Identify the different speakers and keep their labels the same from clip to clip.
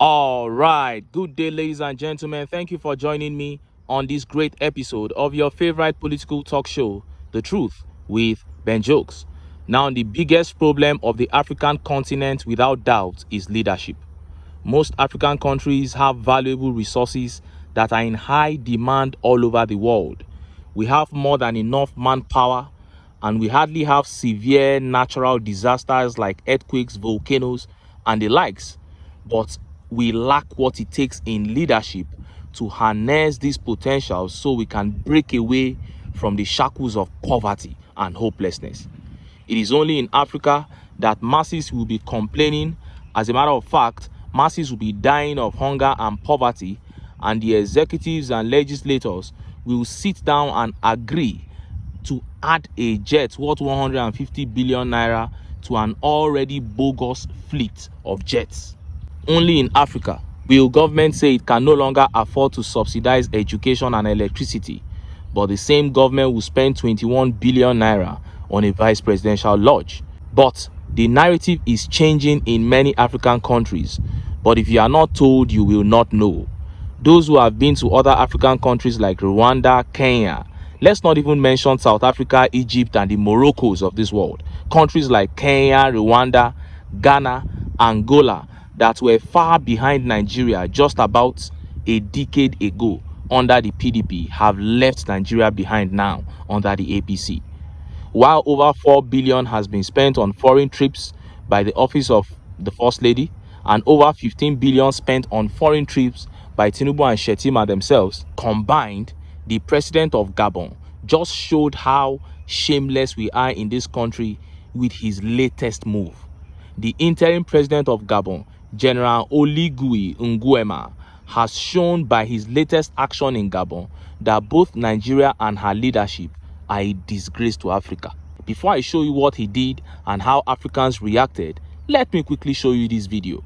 Speaker 1: All right, good day, ladies and gentlemen. Thank you for joining me on this great episode of your favorite political talk show, The Truth with Ben Jokes. Now, the biggest problem of the African continent, without doubt, is leadership. Most African countries have valuable resources that are in high demand all over the world. We have more than enough manpower, and we hardly have severe natural disasters like earthquakes, volcanoes, and the likes. But we lack what it takes in leadership to harness these potentials so we can break away from the shackles of poverty and hopelessness. It is only in Africa that masses will be complaining. As a matter of fact, masses will be dying of hunger and poverty, and the executives and legislators will sit down and agree to add a jet worth 150 billion naira to an already bogus fleet of jets. Only in Africa will government say it can no longer afford to subsidize education and electricity, but the same government will spend 21 billion naira on a vice presidential lodge. But the narrative is changing in many African countries, but if you are not told, you will not know. Those who have been to other African countries like Rwanda, Kenya, let's not even mention South Africa, Egypt, and the Moroccos of this world. Countries like Kenya, Rwanda, Ghana, Angola, that were far behind Nigeria just about a decade ago under the PDP, have left Nigeria behind now under the APC. While over 4 billion has been spent on foreign trips by the office of the First Lady, and over 15 billion spent on foreign trips by TINUBU and Shetima themselves, combined, the president of Gabon just showed how shameless we are in this country with his latest move. The interim president of Gabon, General Oligui Nguema, has shown by his latest action in Gabon that both Nigeria and her leadership are a disgrace to Africa. Before I show you what he did and how Africans reacted, let me quickly show you this video.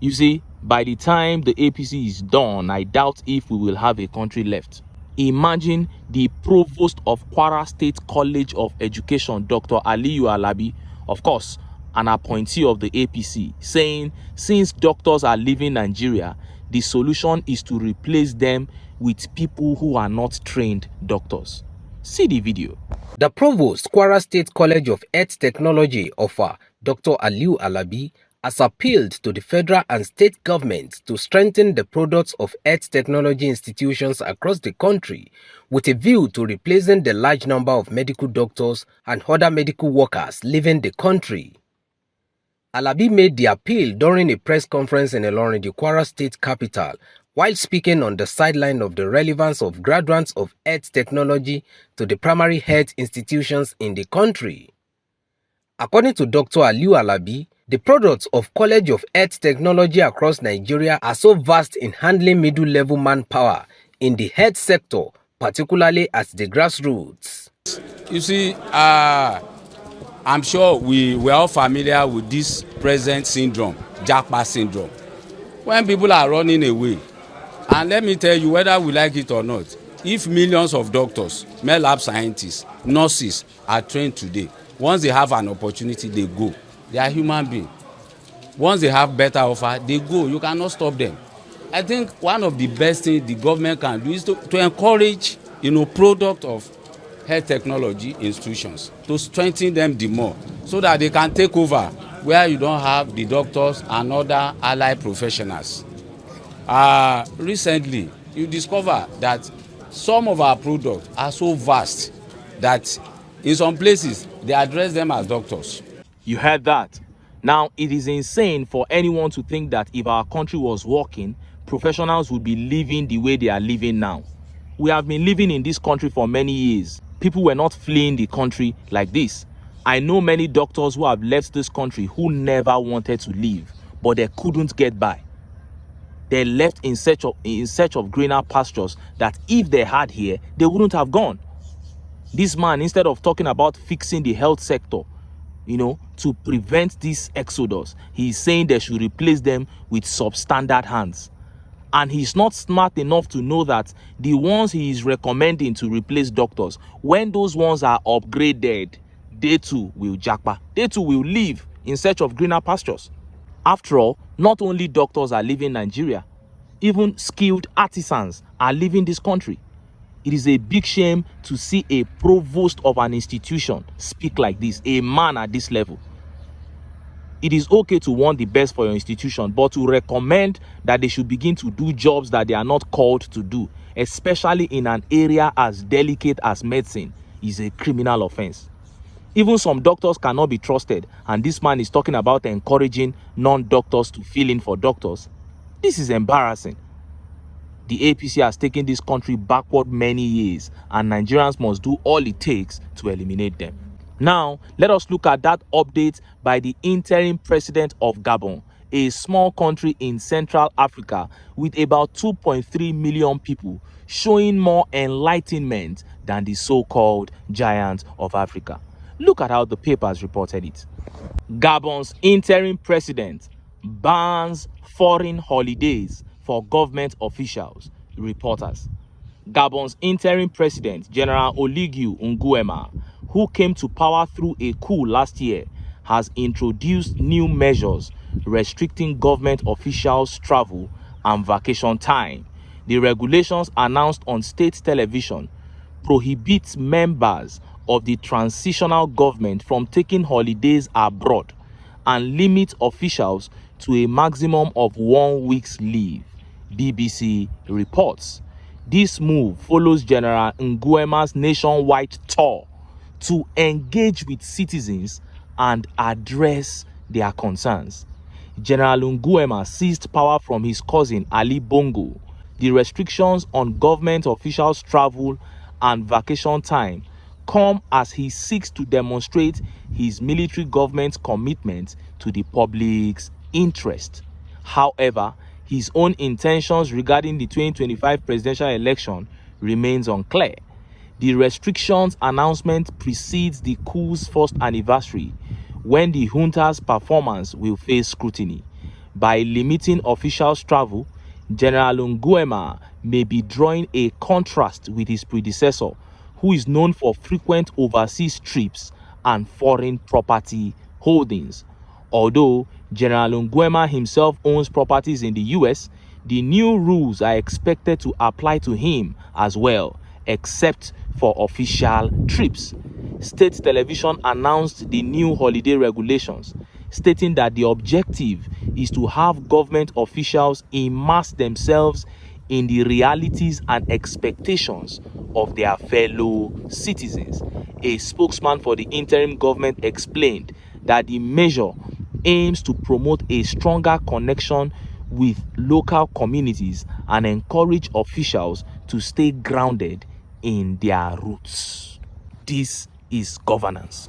Speaker 1: You see, by the time the APC is done, I doubt if we will have a country left. Imagine the provost of Kwara State College of Education, Dr. Aliyu Alabi, of course, an appointee of the APC, saying since doctors are leaving Nigeria, the solution is to replace them with people who are not trained doctors. See the video.
Speaker 2: The provost, Kwara State College of Health Technology, Dr. Aliyu Alabi, has appealed to the federal and state governments to strengthen the products of health technology institutions across the country with a view to replacing the large number of medical doctors and other medical workers leaving the country. Alabi made the appeal during a press conference in Ilorin, the Kwara State capital, while speaking on the sideline of the relevance of graduates of health technology to the primary health institutions in the country. According to Dr. Aliyu Alabi, the products of College of Health Technology across Nigeria are so vast in handling middle-level manpower in the health sector, particularly at the grassroots.
Speaker 3: You see, I'm sure we're all familiar with this present syndrome, Japa syndrome. When people are running away, and let me tell you, whether we like it or not, if millions of doctors, male lab scientists, nurses are trained today, once they have an opportunity, they go. They are human beings. Once they have better offer, they go. You cannot stop them. I think one of the best things the government can do is to encourage, product of health technology institutions, to strengthen them the more, so that they can take over where you don't have the doctors and other allied professionals. Recently, you discover that some of our products are so vast that in some places they address them as doctors.
Speaker 1: You heard that. Now, it is insane for anyone to think that if our country was working, professionals would be living the way they are living now. We have been living in this country for many years. People were not fleeing the country like this. I know many doctors who have left this country who never wanted to leave, but they couldn't get by. They left in search of greener pastures that if they had here, they wouldn't have gone. This man, instead of talking about fixing the health sector, to prevent this exodus, he's saying they should replace them with substandard hands. And he's not smart enough to know that the ones he is recommending to replace doctors, when those ones are upgraded, they too will jackpot. They too will leave in search of greener pastures. After all, not only doctors are leaving Nigeria, even skilled artisans are leaving this country. It is a big shame to see a provost of an institution speak like this, a man at this level. It is okay to want the best for your institution, but to recommend that they should begin to do jobs that they are not called to do, especially in an area as delicate as medicine, is a criminal offense. Even some doctors cannot be trusted, and this man is talking about encouraging non-doctors to fill in for doctors. This is embarrassing. The APC has taken this country backward many years, and Nigerians must do all it takes to eliminate them. Now, let us look at that update by the interim president of Gabon, a small country in Central Africa with about 2.3 million people, showing more enlightenment than the so-called giant of Africa. Look at how the papers reported it. Gabon's interim president bans foreign holidays for government officials, reporters. Gabon's interim president, General Oligui Nguema, who came to power through a coup last year, has introduced new measures restricting government officials' travel and vacation time. The regulations announced on state television prohibits members of the transitional government from taking holidays abroad and limits officials to a maximum of 1 week's leave, BBC reports. This move follows General Nguema's nationwide tour to engage with citizens and address their concerns. General Nguema seized power from his cousin Ali Bongo. The restrictions on government officials' travel and vacation time come as he seeks to demonstrate his military government's commitment to the public's interest. However, his own intentions regarding the 2025 presidential election remains unclear. The restrictions announcement precedes the coup's first anniversary, when the junta's performance will face scrutiny. By limiting officials' travel, General Nguema may be drawing a contrast with his predecessor, who is known for frequent overseas trips and foreign property holdings. Although General Nguema himself owns properties in the US, the new rules are expected to apply to him as well, except for official trips. State television announced the new holiday regulations, stating that the objective is to have government officials immerse themselves in the realities and expectations of their fellow citizens. A spokesman for the interim government explained that the measure aims to promote a stronger connection with local communities and encourage officials to stay grounded in their roots. This is governance.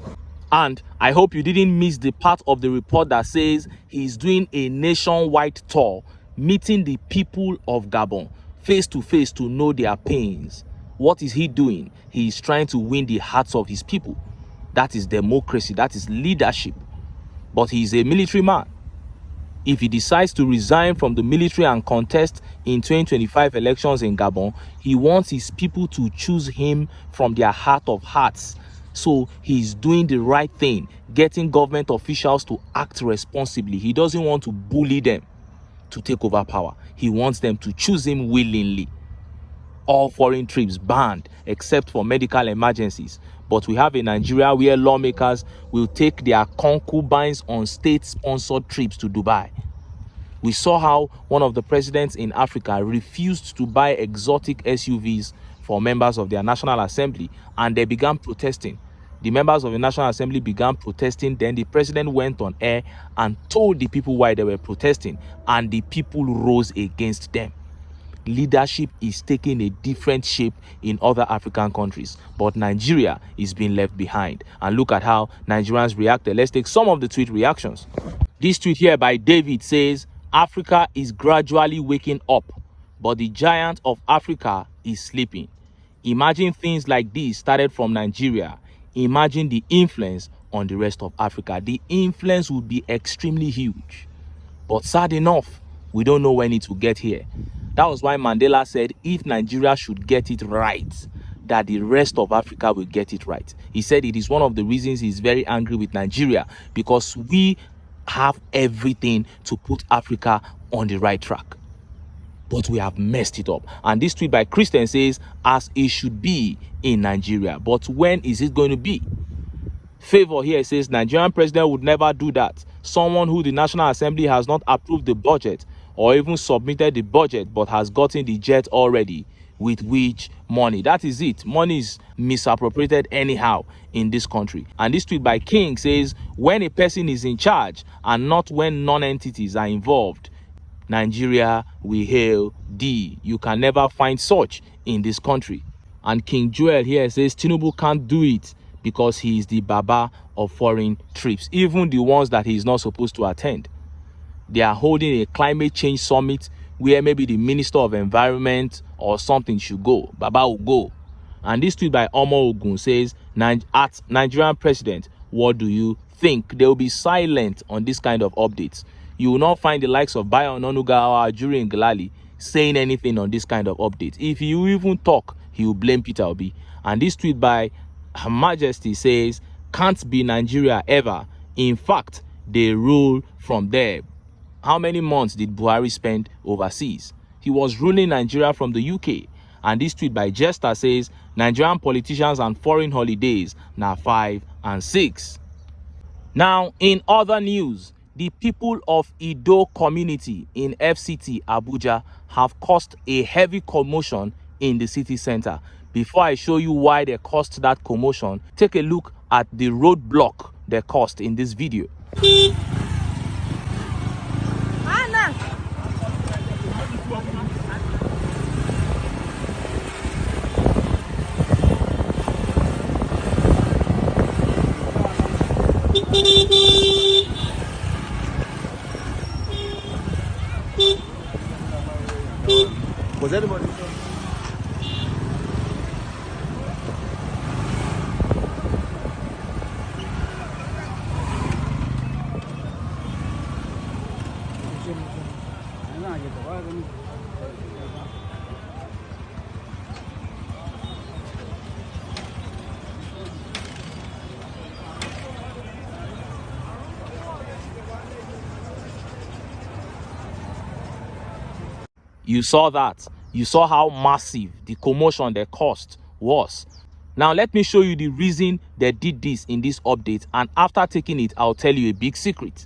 Speaker 1: And I hope you didn't miss the part of the report that says he's doing a nationwide tour, meeting the people of Gabon face to face to know their pains. What is he doing? He is trying to win the hearts of his people. That is democracy. That is leadership. But he is a military man. If he decides to resign from the military and contest in 2025 elections in Gabon, he wants his people to choose him from their heart of hearts. So he's doing the right thing, getting government officials to act responsibly. He doesn't want to bully them to take over power. He wants them to choose him willingly. All foreign trips banned except for medical emergencies. But we have a Nigeria where lawmakers will take their concubines on state-sponsored trips to Dubai. We saw how one of the presidents in Africa refused to buy exotic SUVs for members of their National Assembly, and they began protesting. The members of the National Assembly began protesting. Then the president went on air and told the people why they were protesting, and the people rose against them. Leadership is taking a different shape in other African countries, but Nigeria is being left behind. And look at how Nigerians reacted. Let's take some of the tweet reactions. This tweet here by David says, Africa is gradually waking up, but the giant of Africa is sleeping. Imagine things like this started from Nigeria. Imagine the influence on the rest of Africa. The influence would be extremely huge. But sad enough, we don't know when it will get here. That was why Mandela said if Nigeria should get it right, that the rest of Africa will get it right. He said it is one of the reasons he's very angry with Nigeria, because we have everything to put Africa on the right track. But we have messed it up. And this tweet by Christian says, as it should be in Nigeria. But when is it going to be? Favor here says, Nigerian president would never do that. Someone who the National Assembly has not approved the budget or even submitted the budget but has gotten the jet already. With which money? That is it. Money is misappropriated anyhow in this country. And this tweet by King says, when a person is in charge and not when non-entities are involved, Nigeria will hail thee. You can never find such in this country. And King Joel here says TINUBU can't do it because he is the baba of foreign trips, even the ones that he is not supposed to attend. They are holding a climate change summit where maybe the Minister of Environment or something should go. Baba will go. And this tweet by Omo Ogun says, at Nigerian president, what do you think? They will be silent on this kind of updates. You will not find the likes of Bayo Ononuga or Ajuri Ngelale saying anything on this kind of updates. If you even talk, he will blame Peter Obi. And this tweet by Her Majesty says, can't be Nigeria ever. In fact, they rule from there. How many months did Buhari spend overseas? He was ruling Nigeria from the UK. And this tweet by Jester says, Nigerian politicians and foreign holidays now 5 and 6. Now, in other news, the people of Ido community in FCT Abuja have caused a heavy commotion in the city center. Before I show you why they caused that commotion, take a look at the roadblock they caused in this video.
Speaker 4: Was anybody?
Speaker 1: You saw that. You saw how massive the commotion they caused was. Now let me show you the reason they did this in this update, and after taking it, I'll tell you a big secret.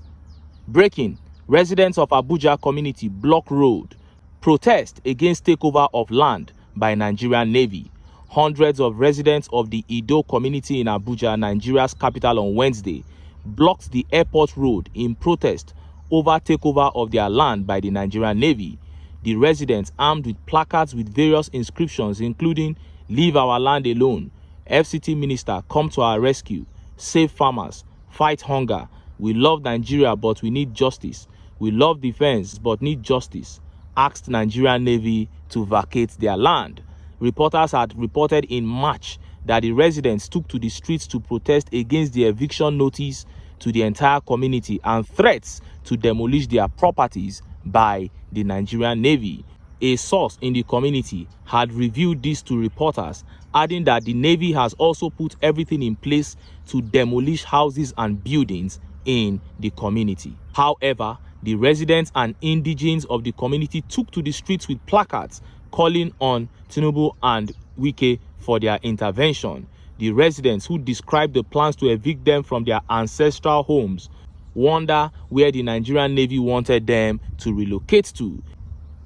Speaker 1: Breaking: residents of Abuja community block road. Protest against takeover of land by Nigerian Navy. Hundreds of residents of the Ido community in Abuja, Nigeria's capital, on Wednesday blocked the airport road in protest over takeover of their land by the Nigerian Navy. The residents, armed with placards with various inscriptions including "Leave our land alone," "FCT minister, come to our rescue," "Save farmers," "Fight hunger," "We love Nigeria but we need justice," "We love defense but need justice," asked Nigerian Navy to vacate their land. Reporters had reported in March that the residents took to the streets to protest against the eviction notice to the entire community and threats to demolish their properties by the Nigerian Navy. A source in the community had revealed this to reporters, adding that the Navy has also put everything in place to demolish houses and buildings in the community. However, the residents and indigents of the community took to the streets with placards calling on TINUBU and Wike for their intervention. The residents, who described the plans to evict them from their ancestral homes, wonder where the Nigerian Navy wanted them to relocate to.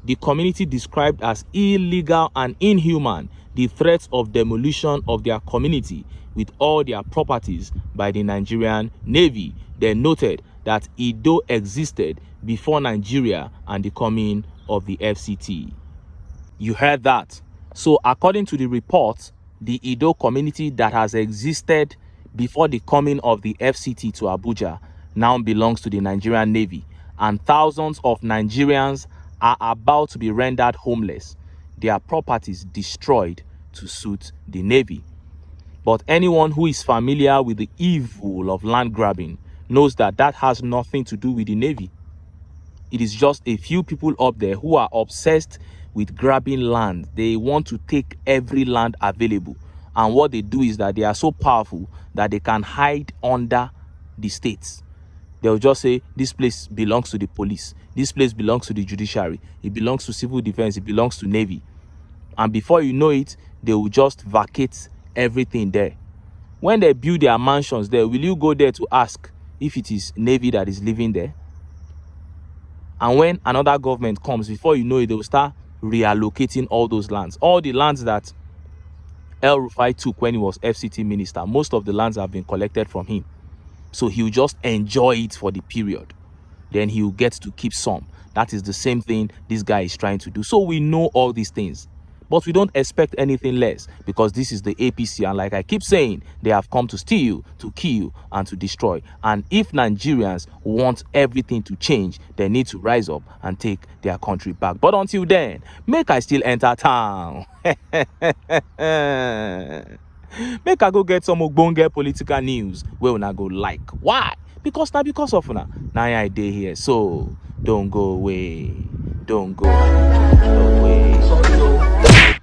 Speaker 1: The community described as illegal and inhuman the threats of demolition of their community with all their properties by the Nigerian Navy. They noted that Ido existed before Nigeria and the coming of the FCT. You heard that. So according to the report, the Ido community that has existed before the coming of the FCT to Abuja now belongs to the Nigerian Navy, and thousands of Nigerians are about to be rendered homeless, their properties destroyed to suit the Navy. But anyone who is familiar with the evil of land grabbing knows that that has nothing to do with the Navy. It is just a few people up there who are obsessed with grabbing land. They want to take every land available, and what they do is that they are so powerful that they can hide under the states. they'll just say this place belongs to the police, this place belongs to the judiciary, it belongs to civil defense, it belongs to navy. And before you know it, they will just vacate everything there. When they build their mansions there, will you go there to ask if it is navy that is living there? And when another government comes, before you know it, they will start reallocating all those lands. All the lands that El Rufai took when he was FCT minister, most of the lands have been collected from him. So he'll just enjoy it for the period. Then he'll get to keep some. That is the same thing this guy is trying to do. So we know all these things. But we don't expect anything less, because this is the APC. And like I keep saying, they have come to steal, to kill, and to destroy. And if Nigerians want everything to change, they need to rise up and take their country back. But until then, make I still enter town. Make I go get some ogbonge political news where una go like. Why? Because of una. Now I dey here. So don't go away. Don't go.